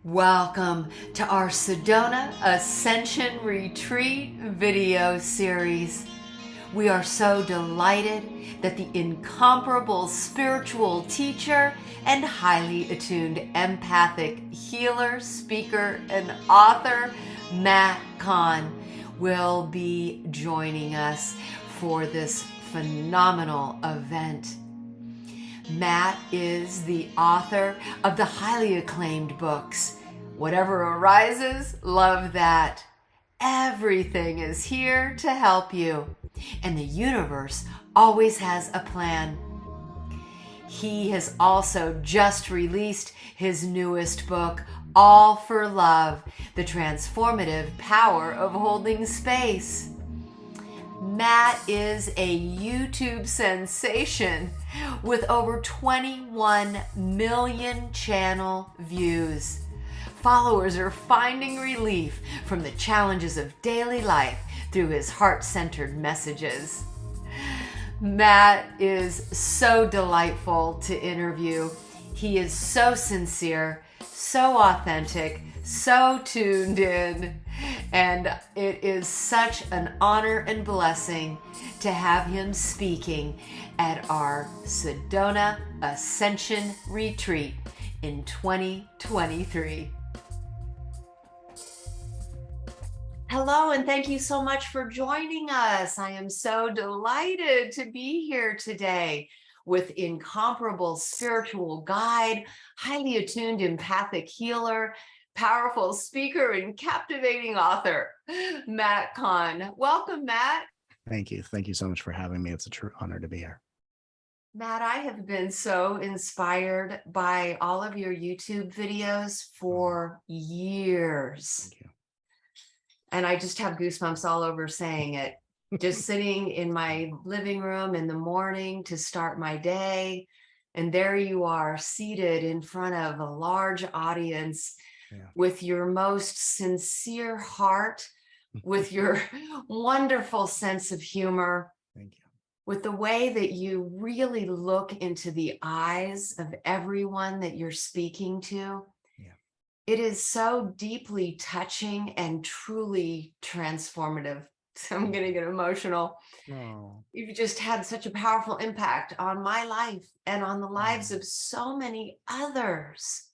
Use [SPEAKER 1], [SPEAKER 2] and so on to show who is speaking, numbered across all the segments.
[SPEAKER 1] Welcome to our Sedona Ascension Retreat video series. We are so delighted that the incomparable spiritual teacher and highly attuned empathic healer, speaker, and author, Matt Kahn, will be joining us for this phenomenal event. Matt is the author of the highly acclaimed books, Whatever Arises, Love That. Everything is here to help you, and the universe always has a plan. He has also just released his newest book, All for Love, The Transformative Power of Holding Space. Matt is a YouTube sensation with over 21 million channel views. Followers are finding relief from the challenges of daily life through his heart-centered messages. Matt is so delightful to interview. He is so sincere, so authentic, so tuned in, and it is such an honor and blessing to have him speaking at our Sedona Ascension Retreat in 2023. Hello, and thank you so much for joining us. I am so delighted to be here today with incomparable spiritual guide, highly attuned empathic healer, powerful speaker, and captivating author, Matt Kahn. Welcome, Matt.
[SPEAKER 2] Thank you. Thank you so much for having me. It's a true honor to be here.
[SPEAKER 1] Matt, I have been so inspired by all of your YouTube videos for years.
[SPEAKER 2] Thank you.
[SPEAKER 1] And I just have goosebumps all over saying it. Just sitting in my living room in the morning to start my day. And there you are, seated in front of a large audience with your most sincere heart, with your wonderful sense of humor.
[SPEAKER 2] Thank you.
[SPEAKER 1] With the way that you really look into the eyes of everyone that you're speaking to. It is so deeply touching and truly transformative. So I'm going to get emotional.
[SPEAKER 2] Oh.
[SPEAKER 1] You've just had such a powerful impact on my life and on the lives of so many others.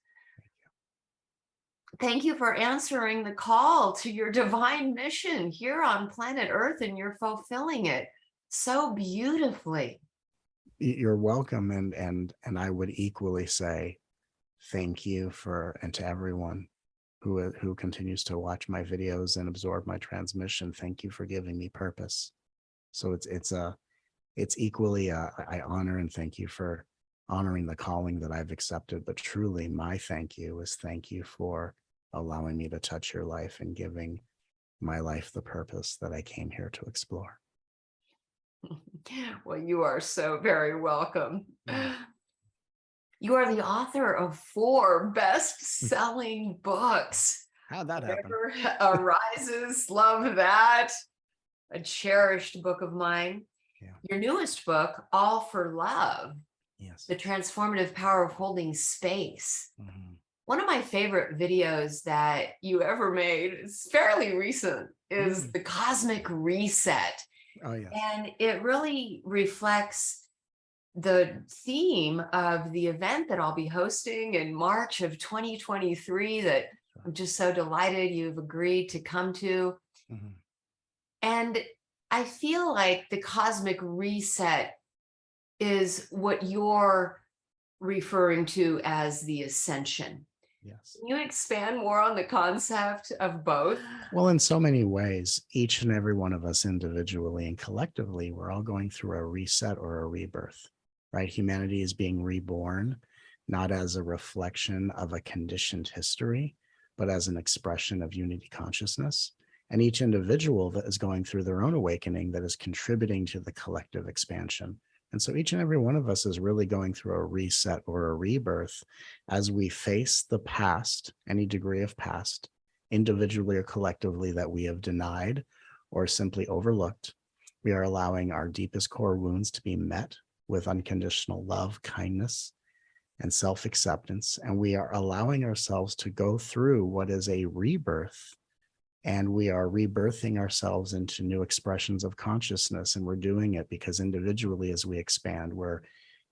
[SPEAKER 1] Thank you for answering the call to your divine mission here on planet Earth, and you're fulfilling it so beautifully.
[SPEAKER 2] You're welcome. And I would equally say thank you and to everyone who continues to watch my videos and absorb my transmission. Thank you for giving me purpose. So it's equally I honor and thank you for honoring the calling that I've accepted. But truly, my thank you is thank you for allowing me to touch your life and giving my life the purpose that I came here to explore.
[SPEAKER 1] Well, you are so very welcome. You are the author of 4 best-selling books.
[SPEAKER 2] How'd that happen?
[SPEAKER 1] Whatever Arises, Love That, a cherished book of mine.
[SPEAKER 2] Yeah.
[SPEAKER 1] Your newest book, All for Love,
[SPEAKER 2] yes,
[SPEAKER 1] The Transformative Power of Holding Space.
[SPEAKER 2] Mm-hmm.
[SPEAKER 1] One of my favorite videos that you ever made, it's fairly recent, is the Cosmic Reset.
[SPEAKER 2] Oh, yes.
[SPEAKER 1] And it really reflects the theme of the event that I'll be hosting in March of 2023 that I'm just so delighted you've agreed to come to.
[SPEAKER 2] Mm-hmm.
[SPEAKER 1] And I feel like the Cosmic Reset is what you're referring to as the ascension.
[SPEAKER 2] Yes.
[SPEAKER 1] Can you expand more on the concept of both?
[SPEAKER 2] Well, in so many ways, each and every one of us individually and collectively, we're all going through a reset or a rebirth, right? Humanity is being reborn, not as a reflection of a conditioned history, but as an expression of unity consciousness. And each individual that is going through their own awakening that is contributing to the collective expansion. And so each and every one of us is really going through a reset or a rebirth as we face the past, any degree of past, individually or collectively, that we have denied or simply overlooked. We are allowing our deepest core wounds to be met with unconditional love, kindness, and self-acceptance, and we are allowing ourselves to go through what is a rebirth, and we are rebirthing ourselves into new expressions of consciousness. And we're doing it because individually, as we expand, we're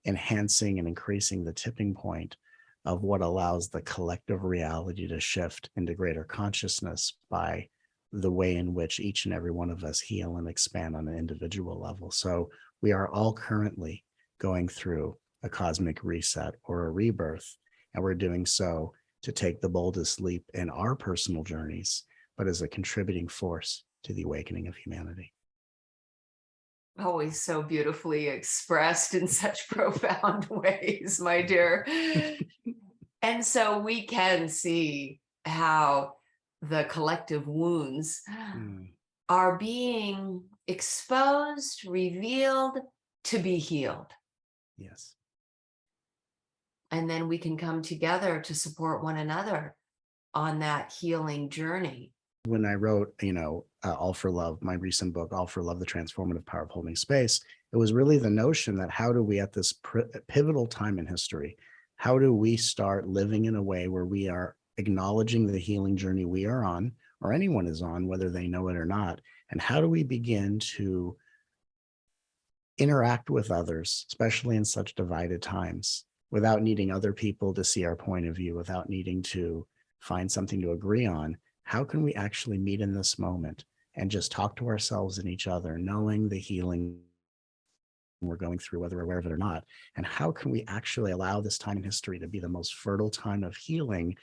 [SPEAKER 2] enhancing and increasing the tipping point of what allows the collective reality to shift into greater consciousness by the way in which each and every one of us heal and expand on an individual level. So we are all currently going through a cosmic reset or a rebirth, and we're doing so to take the boldest leap in our personal journeys, but as a contributing force to the awakening of humanity.
[SPEAKER 1] Always so beautifully expressed in such profound ways, my dear. And so we can see how the collective wounds
[SPEAKER 2] Mm,
[SPEAKER 1] are being exposed, revealed to be healed.
[SPEAKER 2] yes.
[SPEAKER 1] And then we can come together to support one another on that healing journey.
[SPEAKER 2] When I wrote, All for Love, my recent book, All for Love, The Transformative Power of Holding Space, it was really the notion that how do we, at this pivotal time in history, how do we start living in a way where we are acknowledging the healing journey we are on, or anyone is on, whether they know it or not? And how do we begin to interact with others, especially in such divided times, without needing other people to see our point of view, without needing to find something to agree on? How can we actually meet in this moment and just talk to ourselves and each other, knowing the healing we're going through, whether we're aware of it or not? And how can we actually allow this time in history to be the most fertile time of healing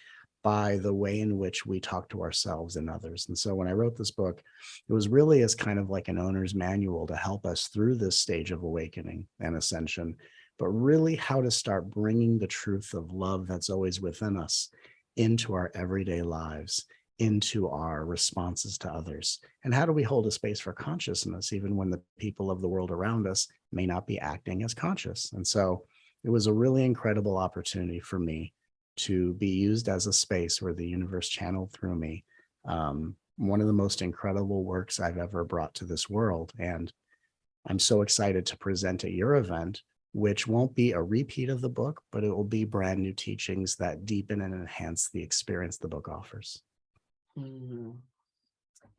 [SPEAKER 2] by the way in which we talk to ourselves and others? And so when I wrote this book, it was really as kind of like an owner's manual to help us through this stage of awakening and ascension, but really how to start bringing the truth of love that's always within us into our everyday lives, into our responses to others. And how do we hold a space for consciousness even when the people of the world around us may not be acting as conscious? And so it was a really incredible opportunity for me to be used as a space where the universe channeled through me one of the most incredible works I've ever brought to this world. And I'm so excited to present at your event, which won't be a repeat of the book, but it will be brand new teachings that deepen and enhance the experience the book offers.
[SPEAKER 1] Mhm.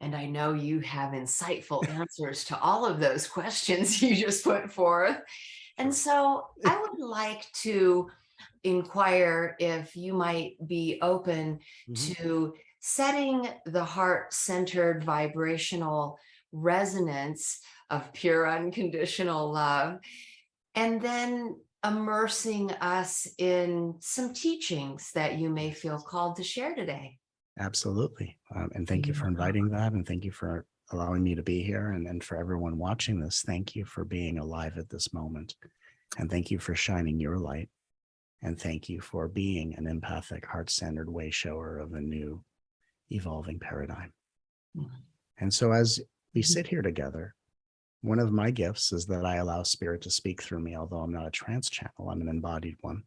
[SPEAKER 1] And I know you have insightful answers to all of those questions you just put forth. And so I would like to inquire if you might be open
[SPEAKER 2] Mhm.
[SPEAKER 1] to setting the heart-centered vibrational resonance of pure unconditional love, and then immersing us in some teachings that you may feel called to share today.
[SPEAKER 2] Absolutely. And thank you
[SPEAKER 1] Yeah.
[SPEAKER 2] for inviting that. And thank you for allowing me to be here. And for everyone watching this, thank you for being alive at this moment. And thank you for shining your light. And thank you for being an empathic, heart-centered way shower of a new evolving paradigm. And so as we sit here together, one of my gifts is that I allow spirit to speak through me, although I'm not a trance channel, I'm an embodied one.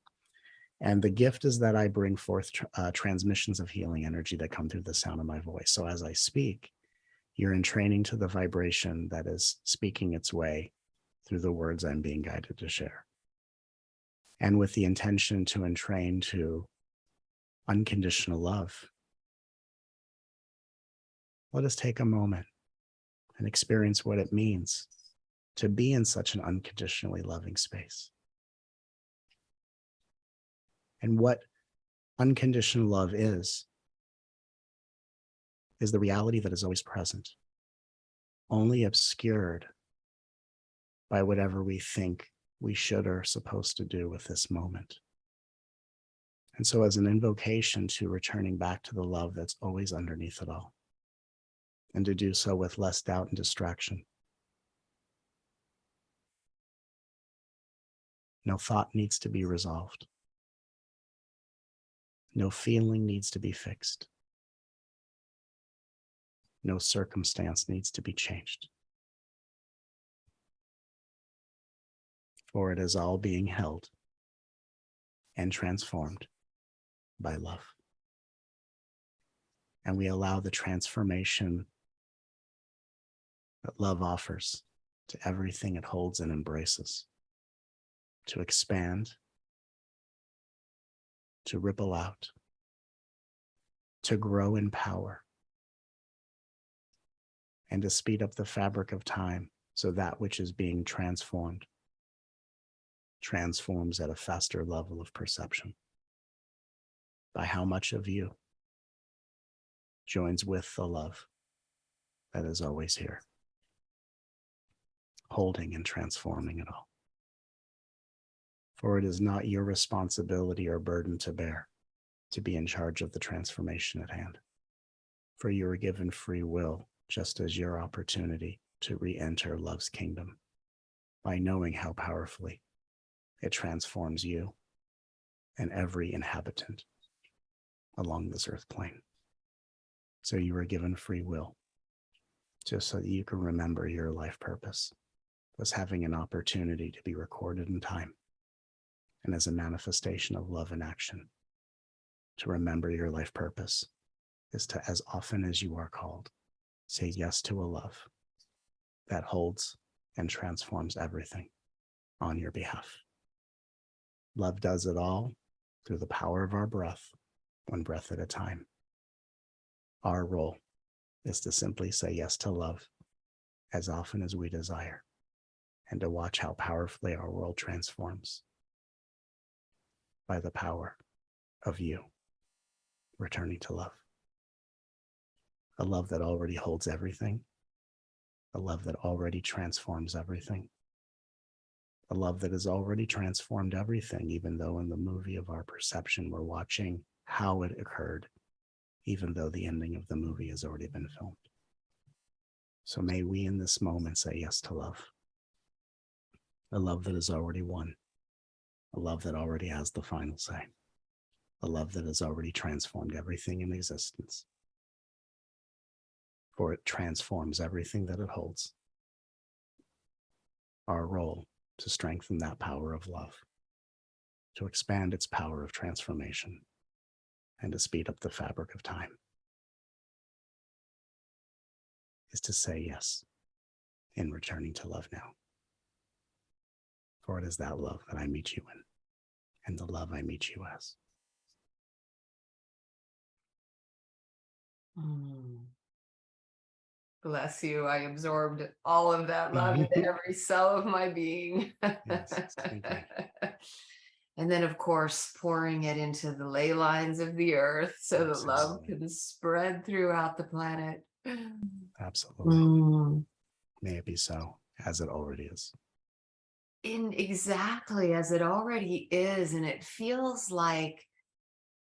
[SPEAKER 2] And the gift is that I bring forth transmissions of healing energy that come through the sound of my voice. So as I speak, you're entraining to the vibration that is speaking its way through the words I'm being guided to share. And with the intention to entrain to unconditional love, let us take a moment and experience what it means to be in such an unconditionally loving space. And what unconditional love is the reality that is always present, only obscured by whatever we think we should or are supposed to do with this moment. And so as an invocation to returning back to the love that's always underneath it all, and to do so with less doubt and distraction. No thought needs to be resolved. No feeling needs to be fixed. No circumstance needs to be changed. For it is all being held and transformed by love. And we allow the transformation that love offers to everything it holds and embraces to expand to ripple out, to grow in power, and to speed up the fabric of time so that which is being transformed transforms at a faster level of perception by how much of you joins with the love that is always here, holding and transforming it all. For it is not your responsibility or burden to bear to be in charge of the transformation at hand. For you are given free will, just as your opportunity to re-enter love's kingdom by knowing how powerfully it transforms you and every inhabitant along this earth plane. So you are given free will just so that you can remember your life purpose as having an opportunity to be recorded in time and as a manifestation of love in action. To remember your life purpose is to, as often as you are called, say yes to a love that holds and transforms everything on your behalf. Love does it all through the power of our breath, one breath at a time. Our role is to simply say yes to love as often as we desire and to watch how powerfully our world transforms by the power of you returning to love. A love that already holds everything, a love that already transforms everything, a love that has already transformed everything, even though in the movie of our perception, we're watching how it occurred, even though the ending of the movie has already been filmed. So may we in this moment say yes to love, a love that has already won, a love that already has the final say, a love that has already transformed everything in existence. For it transforms everything that it holds. Our role to strengthen that power of love, to expand its power of transformation, and to speed up the fabric of time, is to say yes in returning to love now. For it is that love that I meet you in, and the love I meet you as.
[SPEAKER 1] Bless you. I absorbed all of that love into every cell of my being.
[SPEAKER 2] Yes, thank you.
[SPEAKER 1] And then, of course, pouring it into the ley lines of the earth so that love
[SPEAKER 2] Absolutely.
[SPEAKER 1] can spread throughout the planet.
[SPEAKER 2] Absolutely. May it be so, as it already is.
[SPEAKER 1] Exactly as it already is. And it feels like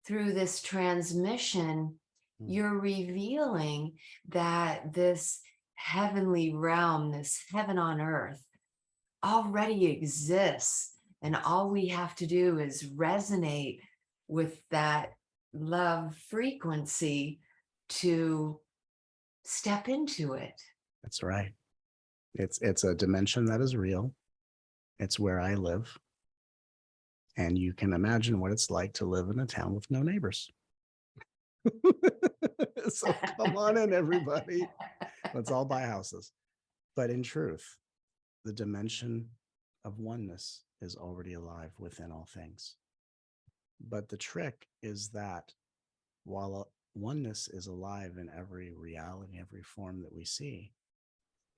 [SPEAKER 1] through this transmission, you're revealing that this heavenly realm, this heaven on earth, already exists. And all we have to do is resonate with that love frequency to step into it.
[SPEAKER 2] That's right. It's a dimension that is real. It's where I live. And you can imagine what it's like to live in a town with no neighbors. So come on in, everybody. Let's all buy houses. But in truth, the dimension of oneness is already alive within all things. But the trick is that while oneness is alive in every reality, every form that we see,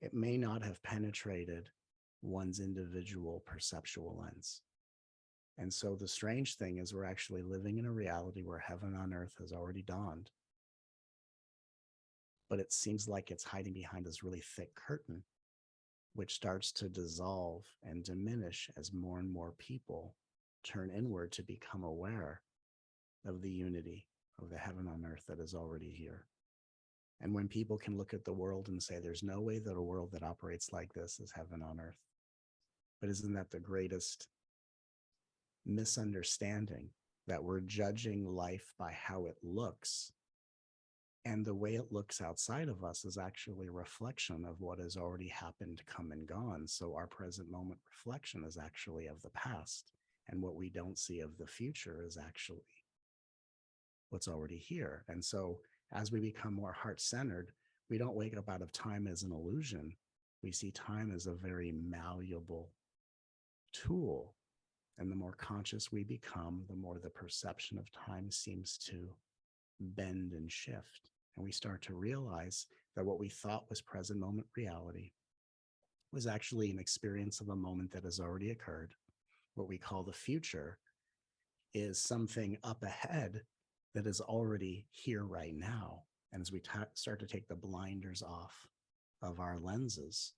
[SPEAKER 2] it may not have penetrated one's individual perceptual lens. And so the strange thing is we're actually living in a reality where heaven on earth has already dawned. But it seems like it's hiding behind this really thick curtain, which starts to dissolve and diminish as more and more people turn inward to become aware of the unity of the heaven on earth that is already here. And when people can look at the world and say, there's no way that a world that operates like this is heaven on earth. But isn't that the greatest misunderstanding, that we're judging life by how it looks? And the way it looks outside of us is actually a reflection of what has already happened, come and gone. So our present moment reflection is actually of the past. And what we don't see of the future is actually what's already here. And so as we become more heart-centered, we don't wake up out of time as an illusion. We see time as a very malleable tool And the more conscious we become, the more the perception of time seems to bend and shift. And we start to realize that what we thought was present moment reality was actually an experience of a moment that has already occurred. What we call the future is something up ahead that is already here right now. And as we start to take the blinders off of our lenses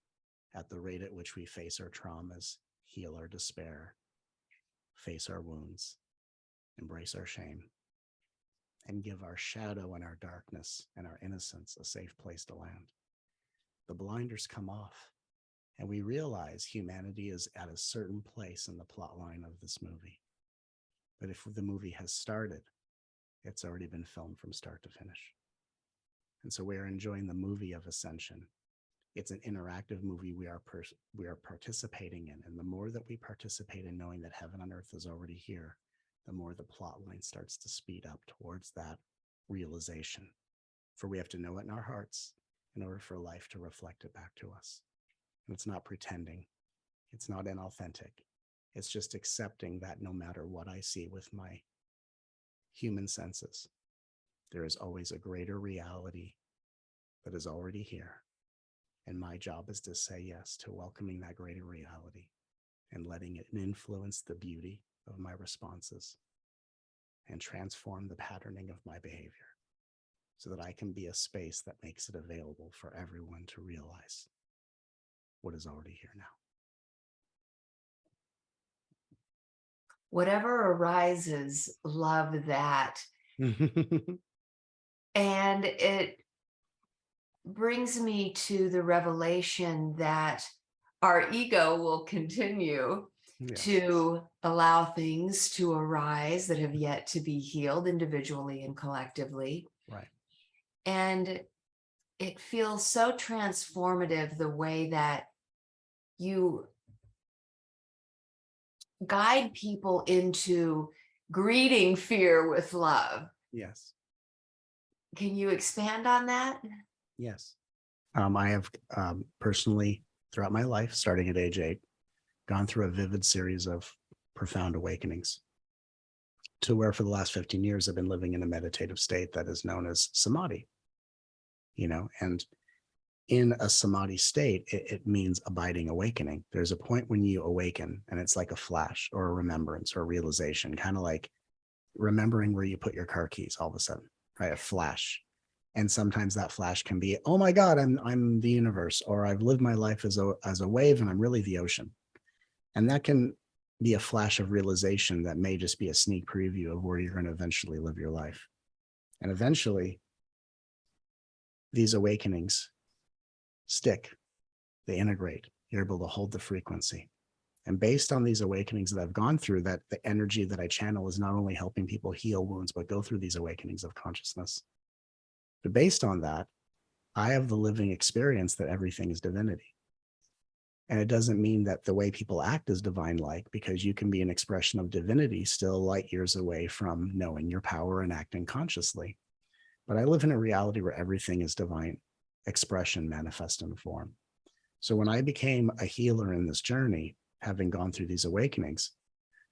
[SPEAKER 2] at the rate at which we face our traumas, heal our despair, face our wounds, embrace our shame, and give our shadow and our darkness and our innocence a safe place to land, the blinders come off, and we realize humanity is at a certain place in the plot line of this movie. But if the movie has started, it's already been filmed from start to finish. And so we are enjoying the movie of ascension. It's an interactive movie we are participating in. And the more that we participate in knowing that heaven on earth is already here, the more the plot line starts to speed up towards that realization. For we have to know it in our hearts in order for life to reflect it back to us. And it's not pretending. It's not inauthentic. It's just accepting that no matter what I see with my human senses, there is always a greater reality that is already here. And my job is to say yes to welcoming that greater reality and letting it influence the beauty of my responses and transform the patterning of my behavior so that I can be a space that makes it available for everyone to realize what is already here now.
[SPEAKER 1] Whatever arises, love that. And it brings me to the revelation that our ego will continue to allow things to arise that have yet to be healed individually and collectively.
[SPEAKER 2] Right.
[SPEAKER 1] And it feels so transformative the way that you guide people into greeting fear with love.
[SPEAKER 2] Yes.
[SPEAKER 1] Can you expand on that?
[SPEAKER 2] Yes. I have personally, throughout my life, starting at age 8, gone through a vivid series of profound awakenings to where for the last 15 years, I've been living in a meditative state that is known as samadhi, and in a samadhi state, it means abiding awakening. There's a point when you awaken and it's like a flash or a remembrance or a realization, kind of like remembering where you put your car keys all of a sudden, right? A flash. And sometimes that flash can be, oh my God, I'm the universe, or I've lived my life as a wave and I'm really the ocean. And that can be a flash of realization that may just be a sneak preview of where you're going to eventually live your life. And eventually, these awakenings stick, they integrate, you're able to hold the frequency. And based on these awakenings that I've gone through, that the energy that I channel is not only helping people heal wounds, but go through these awakenings of consciousness. But based on that, I have the living experience that everything is divinity. And it doesn't mean that the way people act is divine-like, because you can be an expression of divinity still light years away from knowing your power and acting consciously. But I live in a reality where everything is divine expression manifest in form. So when I became a healer in this journey, having gone through these awakenings,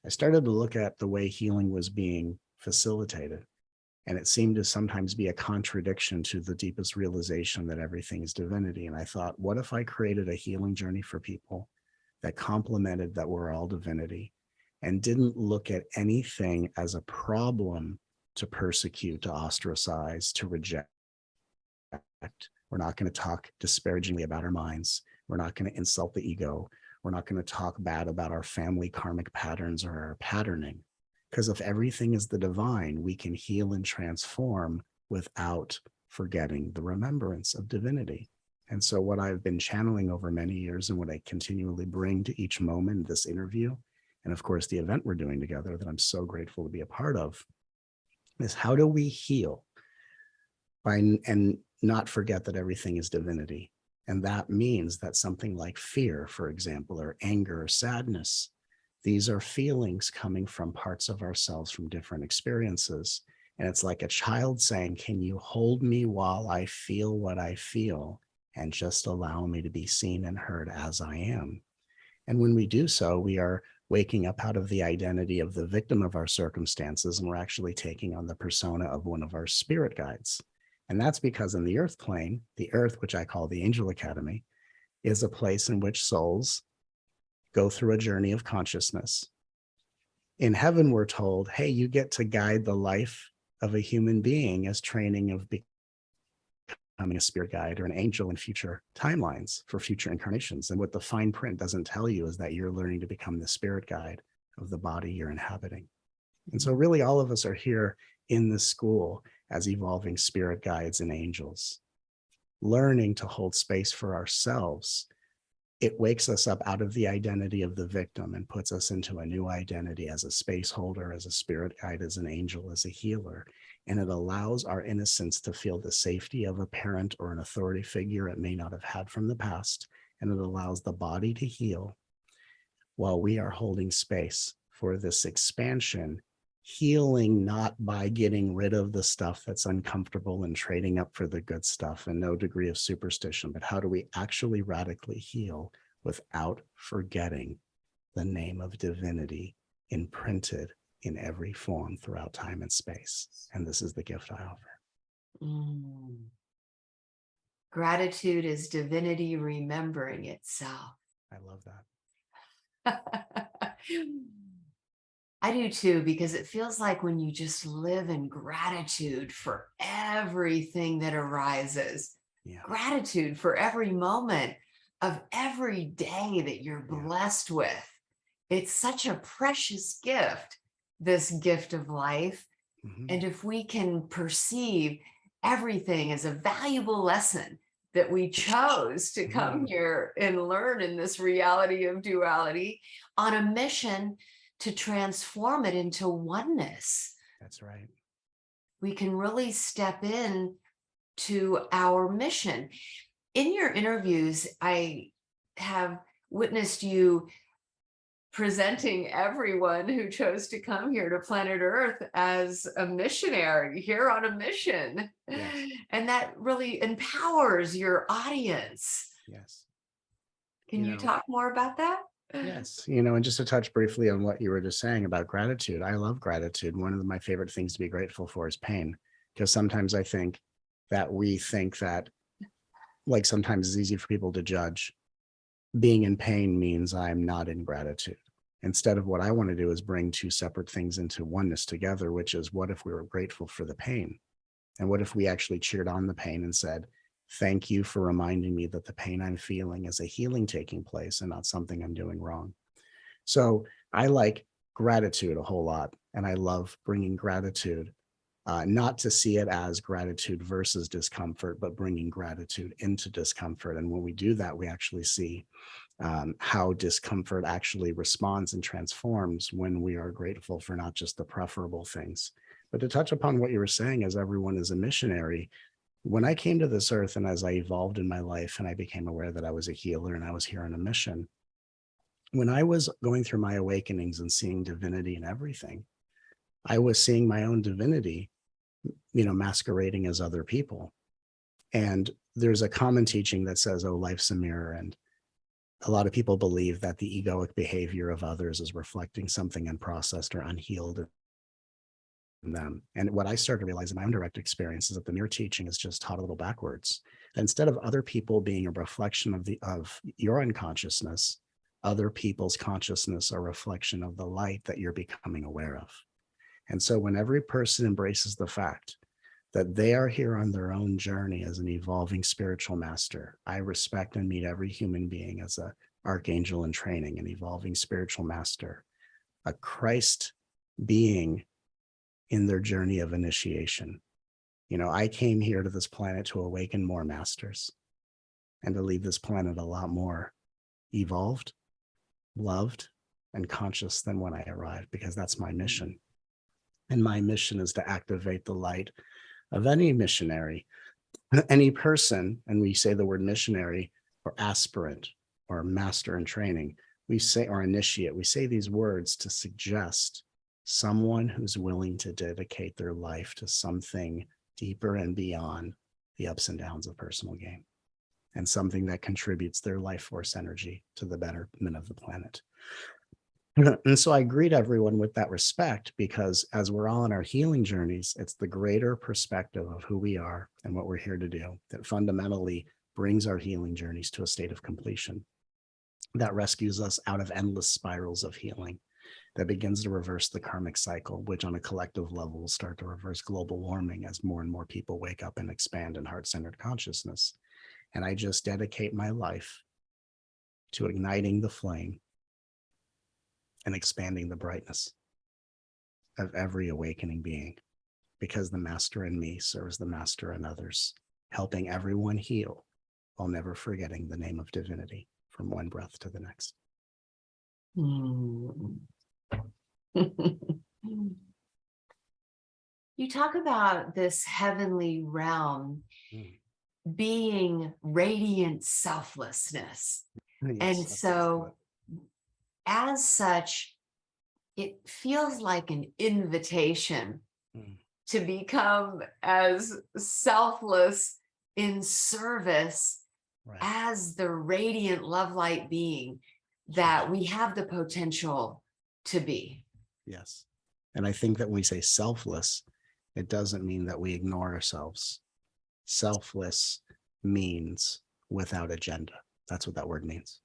[SPEAKER 2] I started to look at the way healing was being facilitated. And it seemed to sometimes be a contradiction to the deepest realization that everything is divinity. And I thought, what if I created a healing journey for people that complemented that we're all divinity and didn't look at anything as a problem to persecute, to ostracize, to reject? We're not going to talk disparagingly about our minds. We're not going to insult the ego. We're not going to talk bad about our family karmic patterns or our patterning. Because if everything is the divine, we can heal and transform without forgetting the remembrance of divinity. And so what I've been channeling over many years and what I continually bring to each moment, this interview, and of course, the event we're doing together that I'm so grateful to be a part of, is how do we heal and not forget that everything is divinity? And that means that something like fear, for example, or anger or sadness, these are feelings coming from parts of ourselves from different experiences. And it's like a child saying, can you hold me while I feel what I feel and just allow me to be seen and heard as I am? And when we do so, we are waking up out of the identity of the victim of our circumstances, and we're actually taking on the persona of one of our spirit guides. And that's because in the earth plane, the earth, which I call the Angel Academy, is a place in which souls go through a journey of consciousness. In heaven, we're told, hey, you get to guide the life of a human being as training of becoming a spirit guide or an angel in future timelines for future incarnations. And what the fine print doesn't tell you is that you're learning to become the spirit guide of the body you're inhabiting. And so really all of us are here in this school as evolving spirit guides and angels, learning to hold space for ourselves. It wakes us up out of the identity of the victim and puts us into a new identity as a space holder, as a spirit guide, as an angel, as a healer. And it allows our innocence to feel the safety of a parent or an authority figure it may not have had from the past. And it allows the body to heal while we are holding space for this expansion, healing not by getting rid of the stuff that's uncomfortable and trading up for the good stuff and no degree of superstition, but how do we actually radically heal without forgetting the name of divinity imprinted in every form throughout time and space? And this is the gift I offer.
[SPEAKER 1] Gratitude is divinity remembering itself.
[SPEAKER 2] I love that.
[SPEAKER 1] I do too, because it feels like when you just live in gratitude for everything that arises, gratitude for every moment of every day that you're blessed with. It's such a precious gift, this gift of life. And if we can perceive everything as a valuable lesson that we chose to come here and learn in this reality of duality on a mission to transform it into oneness.
[SPEAKER 2] That's right.
[SPEAKER 1] We can really step in to our mission. In your interviews, I have witnessed you presenting everyone who chose to come here to planet Earth as a missionary here on a mission. Yes. And that really empowers your audience.
[SPEAKER 2] Yes.
[SPEAKER 1] Can you talk more about that?
[SPEAKER 2] Yes. And just to touch briefly on what you were just saying about gratitude, I love gratitude. One of my favorite things to be grateful for is pain, because sometimes I think that like sometimes it's easy for people to judge. Being in pain means I'm not in gratitude. Instead of what I want to do is bring two separate things into oneness together, which is what if we were grateful for the pain? And what if we actually cheered on the pain and said, thank you for reminding me that the pain I'm feeling is a healing taking place and not something I'm doing wrong. So I like gratitude a whole lot. And I love bringing gratitude, not to see it as gratitude versus discomfort, but bringing gratitude into discomfort. And when we do that, we actually see how discomfort actually responds and transforms when we are grateful for not just the preferable things. But to touch upon what you were saying, as everyone is a missionary, when I came to this earth and as I evolved in my life and I became aware that I was a healer and I was here on a mission, when I was going through my awakenings and seeing divinity in everything, I was seeing my own divinity, masquerading as other people. And there's a common teaching that says, oh, life's a mirror. And a lot of people believe that the egoic behavior of others is reflecting something unprocessed or unhealed in them. And what I started to realize in my own direct experience is that the mirror teaching is just taught a little backwards. Instead of other people being a reflection of your unconsciousness, other people's consciousness are a reflection of the light that you're becoming aware of. And so when every person embraces the fact that they are here on their own journey as an evolving spiritual master, I respect and meet every human being as an archangel in training, an evolving spiritual master, a Christ being in their journey of initiation. I came here to this planet to awaken more masters and to leave this planet a lot more evolved, loved, and conscious than when I arrived, because that's my mission. And my mission is to activate the light of any missionary, any person. And we say the word missionary or aspirant or master in training, we say, or initiate, we say these words to suggest someone who's willing to dedicate their life to something deeper and beyond the ups and downs of personal gain. and something that contributes their life force energy to the betterment of the planet. And so I greet everyone with that respect, because as we're all on our healing journeys, it's the greater perspective of who we are and what we're here to do that fundamentally brings our healing journeys to a state of completion, that rescues us out of endless spirals of healing, that begins to reverse the karmic cycle, which on a collective level will start to reverse global warming as more and more people wake up and expand in heart-centered consciousness. And I just dedicate my life to igniting the flame and expanding the brightness of every awakening being, because the master in me serves the master in others, helping everyone heal while never forgetting the name of divinity from one breath to the next.
[SPEAKER 1] You talk about this heavenly realm being radiant selflessness.
[SPEAKER 2] Yes,
[SPEAKER 1] and so as such, it feels like an invitation to become as selfless in service as the radiant love light being that we have the potential to be.
[SPEAKER 2] Yes. And I think that when we say selfless, it doesn't mean that we ignore ourselves. Selfless means without agenda. That's what that word means.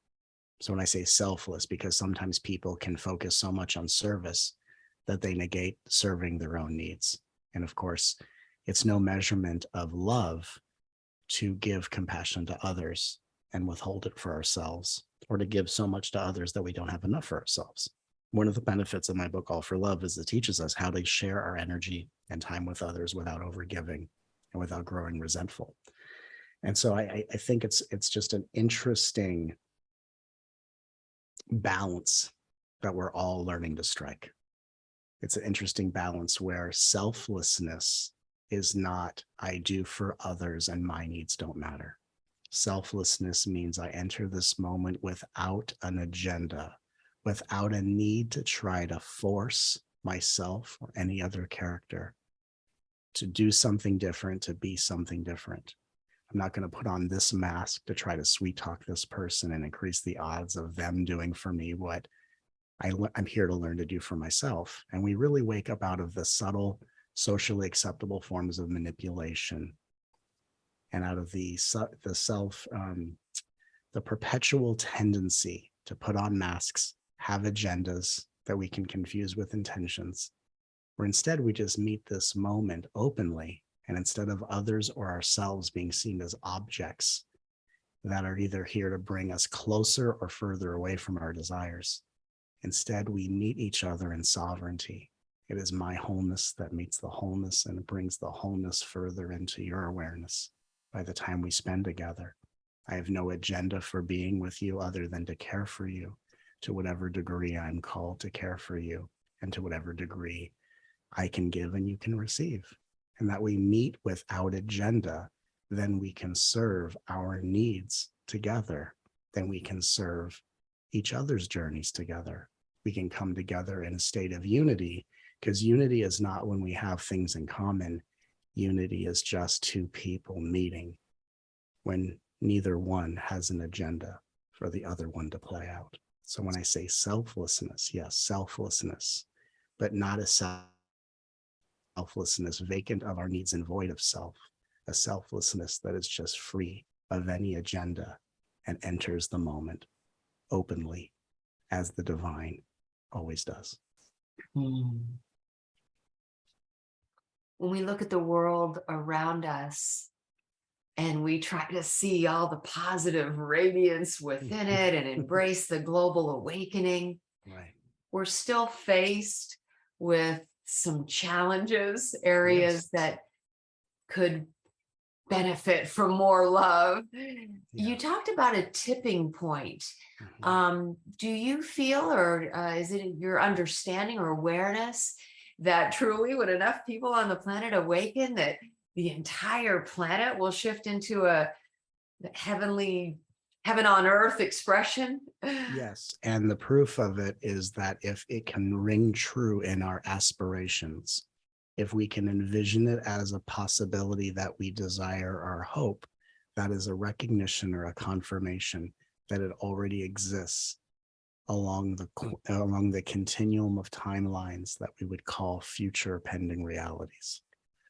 [SPEAKER 2] So when I say selfless, because sometimes people can focus so much on service that they negate serving their own needs. And of course, it's no measurement of love to give compassion to others and withhold it for ourselves, or to give so much to others that we don't have enough for ourselves. One of the benefits of my book, All for Love, is it teaches us how to share our energy and time with others without overgiving and without growing resentful. And so I think it's just an interesting balance that we're all learning to strike. It's an interesting balance where selflessness is not, I do for others and my needs don't matter. Selflessness means I enter this moment without an agenda, without a need to try to force myself or any other character to do something different, to be something different. I'm not going to put on this mask to try to sweet talk this person and increase the odds of them doing for me what I'm here to learn to do for myself. And we really wake up out of the subtle, socially acceptable forms of manipulation and out of the perpetual tendency to put on masks, have agendas that we can confuse with intentions, where instead we just meet this moment openly. And instead of others or ourselves being seen as objects that are either here to bring us closer or further away from our desires, instead we meet each other in sovereignty. It is my wholeness that meets the wholeness and brings the wholeness further into your awareness by the time we spend together. I have no agenda for being with you other than to care for you to whatever degree I'm called to care for you, and to whatever degree I can give and you can receive. And that we meet without agenda, then we can serve our needs together. Then we can serve each other's journeys together. We can come together in a state of unity, because unity is not when we have things in common. Unity is just two people meeting when neither one has an agenda for the other one to play out. So when I say selflessness, yes, selflessness, but not a selflessness vacant of our needs and void of self, a selflessness that is just free of any agenda and enters the moment openly as the divine always does.
[SPEAKER 1] When we look at the world around us and we try to see all the positive radiance within it and embrace the global awakening,
[SPEAKER 2] Right.
[SPEAKER 1] we're still faced with some challenges, areas that could benefit from more love. You talked about a tipping point. Do you feel, or is it your understanding or awareness that truly when enough people on the planet awaken, that the entire planet will shift into a heaven on earth expression?
[SPEAKER 2] Yes. And the proof of it is that if it can ring true in our aspirations, if we can envision it as a possibility that we desire or hope, that is a recognition or a confirmation that it already exists along the continuum of timelines that we would call future pending realities.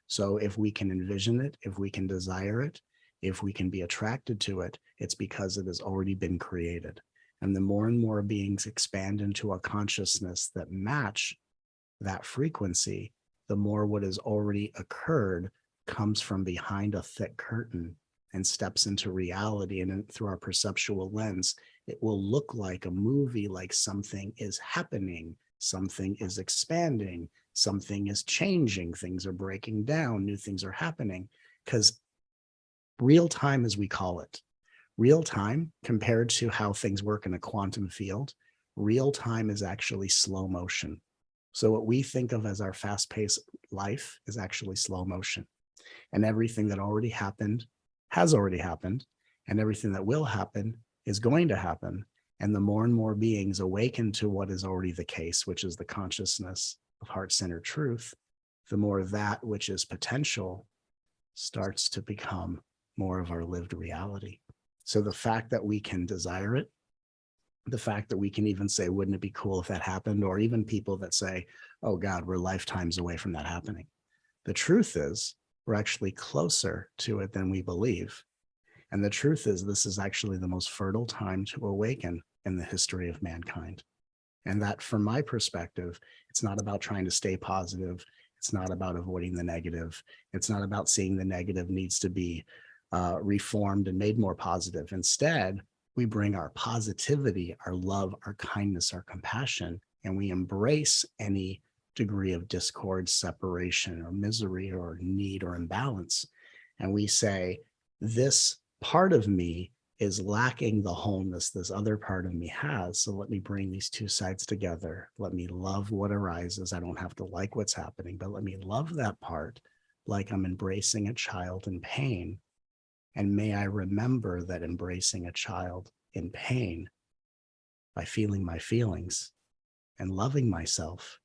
[SPEAKER 2] So if we can envision it, if we can desire it, if we can be attracted to it, it's because it has already been created. And the more and more beings expand into a consciousness that match that frequency, the more what has already occurred comes from behind a thick curtain and steps into reality. And through our perceptual lens, it will look like a movie, like something is happening, something is expanding, something is changing, things are breaking down, new things are happening. Because real time, as we call it, real time compared to how things work in a quantum field, real time is actually slow motion. So what we think of as our fast-paced life is actually slow motion. And everything that already happened has already happened, and everything that will happen is going to happen. And the more and more beings awaken to what is already the case, which is the consciousness of heart-centered truth, the more that which is potential starts to become more of our lived reality. So the fact that we can desire it, the fact that we can even say, wouldn't it be cool if that happened? Or even people that say, oh God, we're lifetimes away from that happening. The truth is, we're actually closer to it than we believe. And the truth is, this is actually the most fertile time to awaken in the history of mankind. And that, from my perspective, it's not about trying to stay positive. It's not about avoiding the negative. It's not about seeing the negative needs to be reformed and made more positive. Instead, we bring our positivity, our love, our kindness, our compassion, and we embrace any degree of discord, separation, or misery, or need, or imbalance. And we say, this part of me is lacking the wholeness this other part of me has. So let me bring these two sides together. Let me love what arises. I don't have to like what's happening, but let me love that part like I'm embracing a child in pain. And may I remember that embracing a child in pain by feeling my feelings and loving myself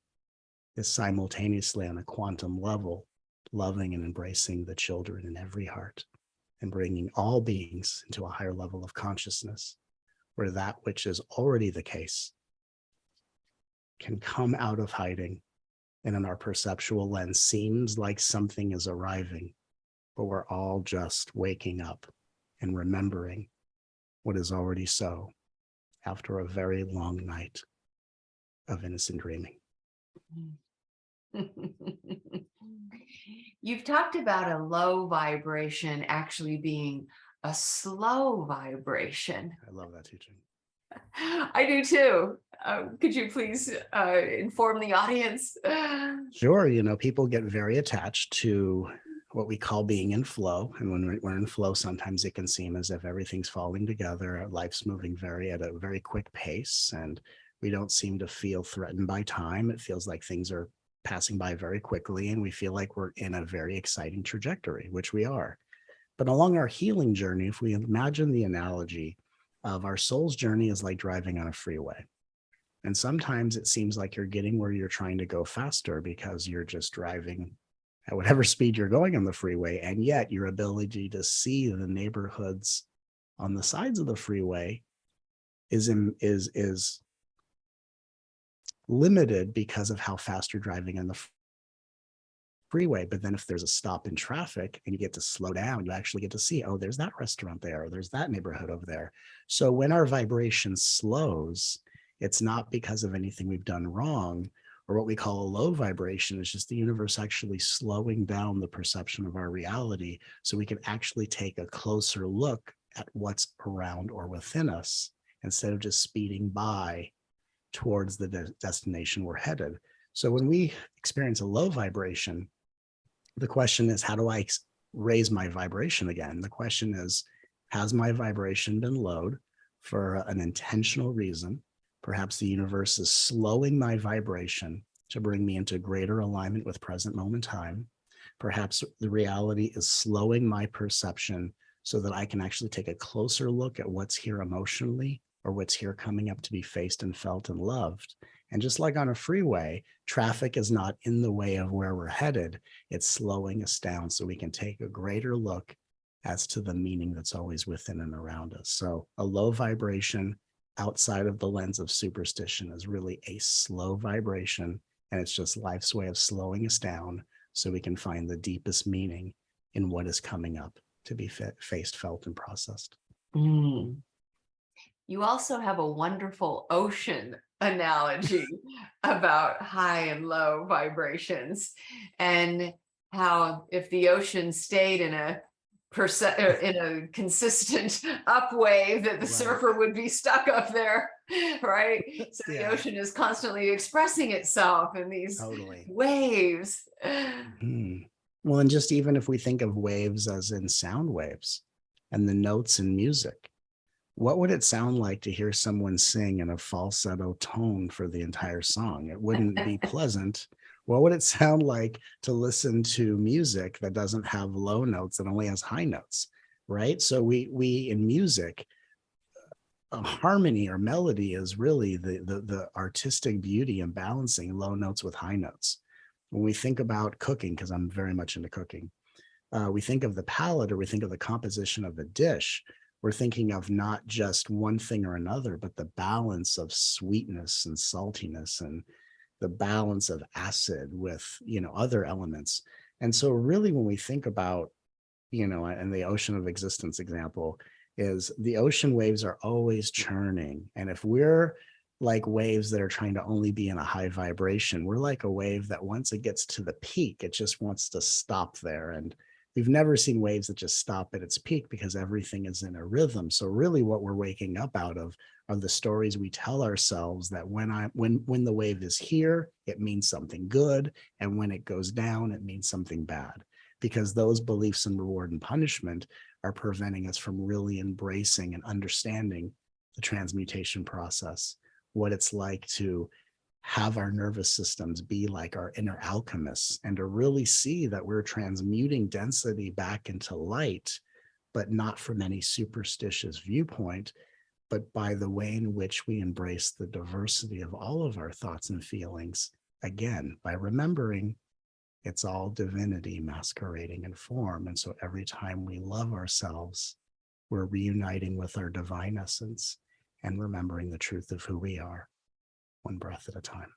[SPEAKER 2] is simultaneously on a quantum level, loving and embracing the children in every heart and bringing all beings into a higher level of consciousness where that which is already the case can come out of hiding. And in our perceptual lens, seems like something is arriving, but we're all just waking up and remembering what is already so after a very long night of innocent dreaming.
[SPEAKER 1] You've talked about a low vibration actually being a slow vibration.
[SPEAKER 2] I love that teaching.
[SPEAKER 1] I do too. Could you please inform the audience?
[SPEAKER 2] Sure. You know, people get very attached to what we call being in flow. And when we're in flow, sometimes it can seem as if everything's falling together. Life's moving at a very quick pace, and we don't seem to feel threatened by time. It feels like things are passing by very quickly, and we feel like we're in a very exciting trajectory, which we are. But along our healing journey, if we imagine the analogy of our soul's journey is like driving on a freeway. And sometimes it seems like you're getting where you're trying to go faster because you're just driving at whatever speed you're going on the freeway. And yet your ability to see the neighborhoods on the sides of the freeway is limited because of how fast you're driving on the freeway. But then if there's a stop in traffic and you get to slow down, you actually get to see, oh, there's that restaurant there, or there's that neighborhood over there. So when our vibration slows, it's not because of anything we've done wrong, or what we call a low vibration. It's just the universe actually slowing down the perception of our reality so we can actually take a closer look at what's around or within us instead of just speeding by towards the destination we're headed. So when we experience a low vibration, the question is, how do I raise my vibration again? The question is, has my vibration been low for an intentional reason? Perhaps the universe is slowing my vibration to bring me into greater alignment with present moment time. Perhaps the reality is slowing my perception so that I can actually take a closer look at what's here emotionally or what's here coming up to be faced and felt and loved. And just like on a freeway, traffic is not in the way of where we're headed. It's slowing us down so we can take a greater look as to the meaning that's always within and around us. So a low vibration outside of the lens of superstition is really a slow vibration, and it's just life's way of slowing us down so we can find the deepest meaning in what is coming up to be faced, felt, and processed.
[SPEAKER 1] Mm. You also have a wonderful ocean analogy about high and low vibrations, and how if the ocean stayed in a consistent up wave, that the
[SPEAKER 2] Right.
[SPEAKER 1] surfer would be stuck up there, right? So the
[SPEAKER 2] Yeah.
[SPEAKER 1] ocean is constantly expressing itself in these
[SPEAKER 2] Totally.
[SPEAKER 1] waves.
[SPEAKER 2] Well, and just even if we think of waves as in sound waves and the notes in music, what would it sound like to hear someone sing in a falsetto tone for the entire song? It wouldn't be pleasant. What would it sound like to listen to music that doesn't have low notes, that only has high notes, right? So we in music, harmony or melody is really the artistic beauty in balancing low notes with high notes. When we think about cooking, because I'm very much into cooking, we think of the palate, or we think of the composition of the dish, we're thinking of not just one thing or another, but the balance of sweetness and saltiness, and the balance of acid with, other elements. And so really when we think about, and the ocean of existence example, is the ocean waves are always churning. And if we're like waves that are trying to only be in a high vibration, we're like a wave that once it gets to the peak, it just wants to stop there. And we've never seen waves that just stop at its peak, because everything is in a rhythm. So really what we're waking up out of are the stories we tell ourselves, that when the wave is here, it means something good, and when it goes down, it means something bad. Because those beliefs in reward and punishment are preventing us from really embracing and understanding the transmutation process, what it's like to have our nervous systems be like our inner alchemists, and to really see that we're transmuting density back into light, but not from any superstitious viewpoint, but by the way in which we embrace the diversity of all of our thoughts and feelings, again, by remembering it's all divinity masquerading in form. And so every time we love ourselves, we're reuniting with our divine essence and remembering the truth of who we are, one breath at a time.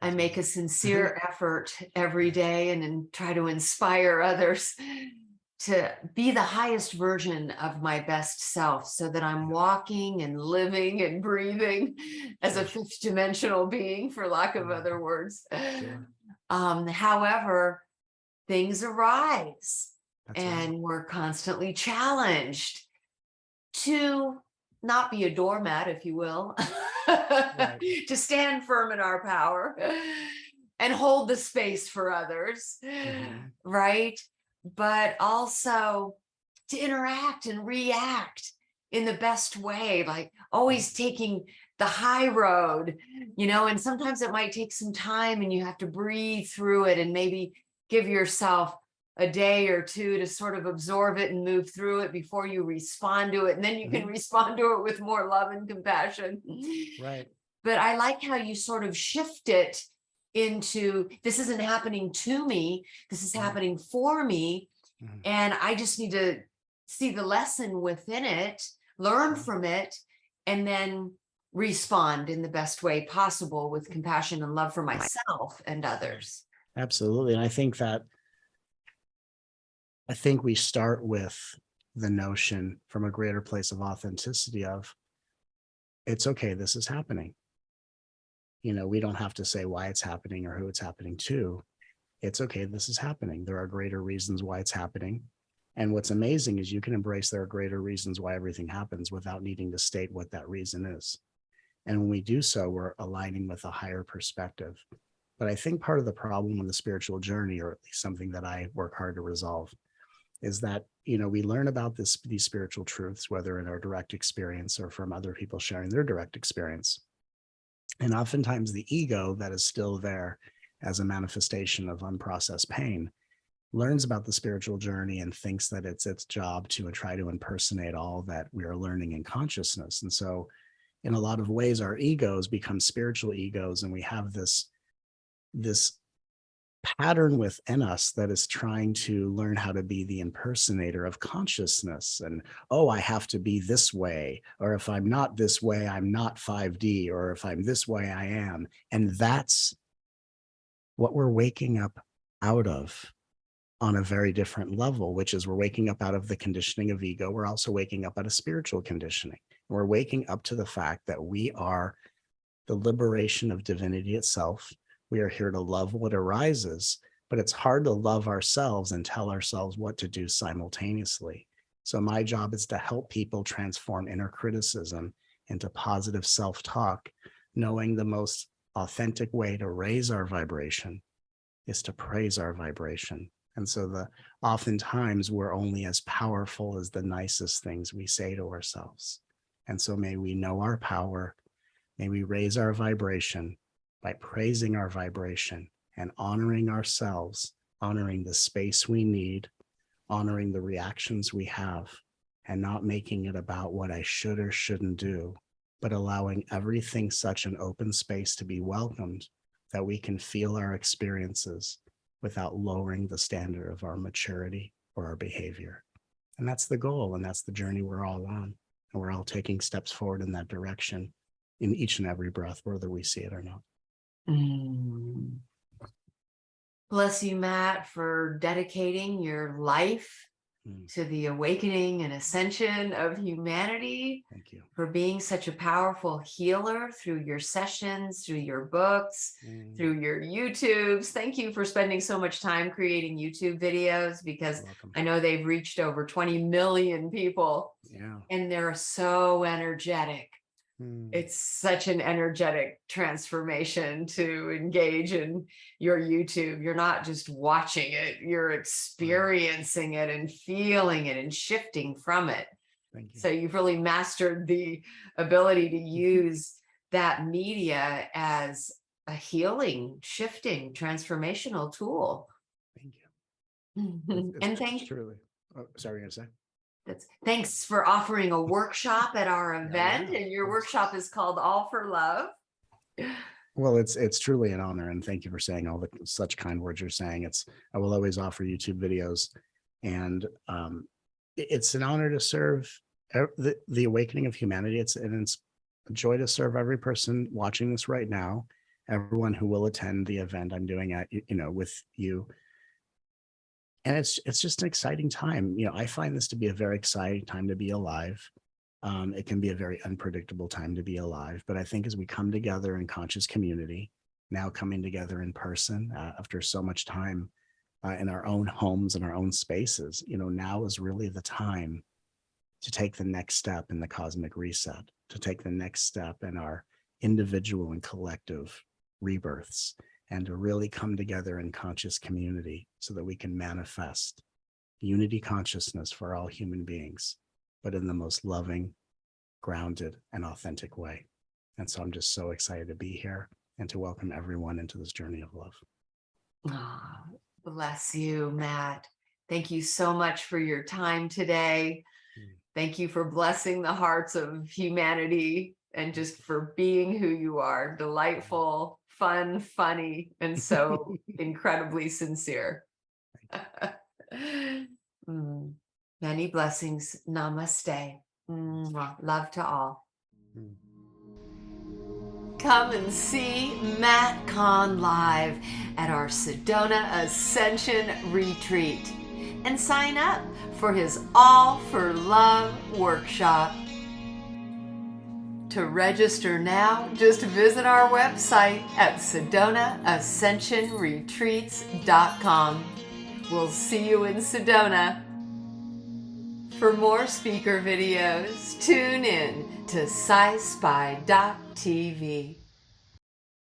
[SPEAKER 1] I make a sincere effort every day and then try to inspire others to be the highest version of my best self, so that I'm walking and living and breathing as a fifth dimensional being, for lack of other words. However, things arise. That's and right. We're constantly challenged to not be a doormat, if you will, right. To stand firm in our power and hold the space for others, right? But also to interact and react in the best way, like always taking the high road, and sometimes it might take some time and you have to breathe through it and maybe give yourself a day or two to sort of absorb it and move through it before you respond to it. And then you can respond to it with more love and compassion.
[SPEAKER 2] Right.
[SPEAKER 1] But I like how you sort of shift it into, this isn't happening to me, this is happening for me. And I just need to see the lesson within it, learn from it, and then respond in the best way possible with compassion and love for myself and others.
[SPEAKER 2] Absolutely. And I think we start with the notion from a greater place of authenticity of, it's okay, this is happening. We don't have to say why it's happening or who it's happening to. It's okay, this is happening. There are greater reasons why it's happening. And what's amazing is you can embrace there are greater reasons why everything happens without needing to state what that reason is. And when we do so, we're aligning with a higher perspective. But I think part of the problem in the spiritual journey, or at least something that I work hard to resolve, is that, we learn about these spiritual truths, whether in our direct experience or from other people sharing their direct experience. And oftentimes the ego that is still there as a manifestation of unprocessed pain learns about the spiritual journey and thinks that it's its job to try to impersonate all that we are learning in consciousness. And so in a lot of ways, our egos become spiritual egos, and we have this pattern within us that is trying to learn how to be the impersonator of consciousness. And, oh, I have to be this way. Or if I'm not this way, I'm not 5D. Or if I'm this way, I am. And that's what we're waking up out of on a very different level, which is we're waking up out of the conditioning of ego. We're also waking up out of spiritual conditioning. We're waking up to the fact that we are the liberation of divinity itself. We are here to love what arises, but it's hard to love ourselves and tell ourselves what to do simultaneously. So my job is to help people transform inner criticism into positive self-talk, knowing the most authentic way to raise our vibration is to praise our vibration. And so oftentimes we're only as powerful as the nicest things we say to ourselves. And so may we know our power. May we raise our vibration by praising our vibration and honoring ourselves, honoring the space we need, honoring the reactions we have, and not making it about what I should or shouldn't do, but allowing everything such an open space to be welcomed that we can feel our experiences without lowering the standard of our maturity or our behavior. And that's the goal, and that's the journey we're all on. And we're all taking steps forward in that direction in each and every breath, whether we see it or not.
[SPEAKER 1] Bless you, Matt, for dedicating your life to the awakening and ascension of humanity.
[SPEAKER 2] Thank you.
[SPEAKER 1] For being such a powerful healer through your sessions, through your books, through your YouTubes. Thank you for spending so much time creating YouTube videos, because I know they've reached over 20 million people.
[SPEAKER 2] Yeah.
[SPEAKER 1] And they're so energetic. It's such an energetic transformation to engage in your YouTube. You're not just watching it, you're experiencing it and feeling it and shifting from it.
[SPEAKER 2] Thank you.
[SPEAKER 1] So you've really mastered the ability to use that media as a healing, shifting, transformational tool.
[SPEAKER 2] Thank you.
[SPEAKER 1] And thank you.
[SPEAKER 2] Truly. Oh, sorry, you're gonna say?
[SPEAKER 1] Thanks for offering a workshop at our event. Yeah. And your workshop is called All for Love.
[SPEAKER 2] Well, it's truly an honor, and thank you for saying all the such kind words you're saying. I will always offer YouTube videos, and it's an honor to serve the awakening of humanity. It's a joy to serve every person watching this right now, everyone who will attend the event I'm doing with you. And it's just an exciting time. I find this to be a very exciting time to be alive. It can be a very unpredictable time to be alive, but I think as we come together in conscious community, now coming together in person after so much time in our own homes and our own spaces, now is really the time to take the next step in the cosmic reset, to take the next step in our individual and collective rebirths, and to really come together in conscious community so that we can manifest unity consciousness for all human beings, but in the most loving, grounded, and authentic way. And so I'm just so excited to be here and to welcome everyone into this journey of love.
[SPEAKER 1] Oh, bless you, Matt. Thank you so much for your time today. Thank you for blessing the hearts of humanity and just for being who you are, delightful, fun, funny, and so incredibly sincere. Many blessings. Namaste. Love to all. Come and see Matt Kahn live at our Sedona Ascension Retreat and sign up for his All for Love workshop. To register now, just visit our website at SedonaAscensionRetreats.com. We'll see you in Sedona. For more speaker videos, tune in to SciSpy.tv.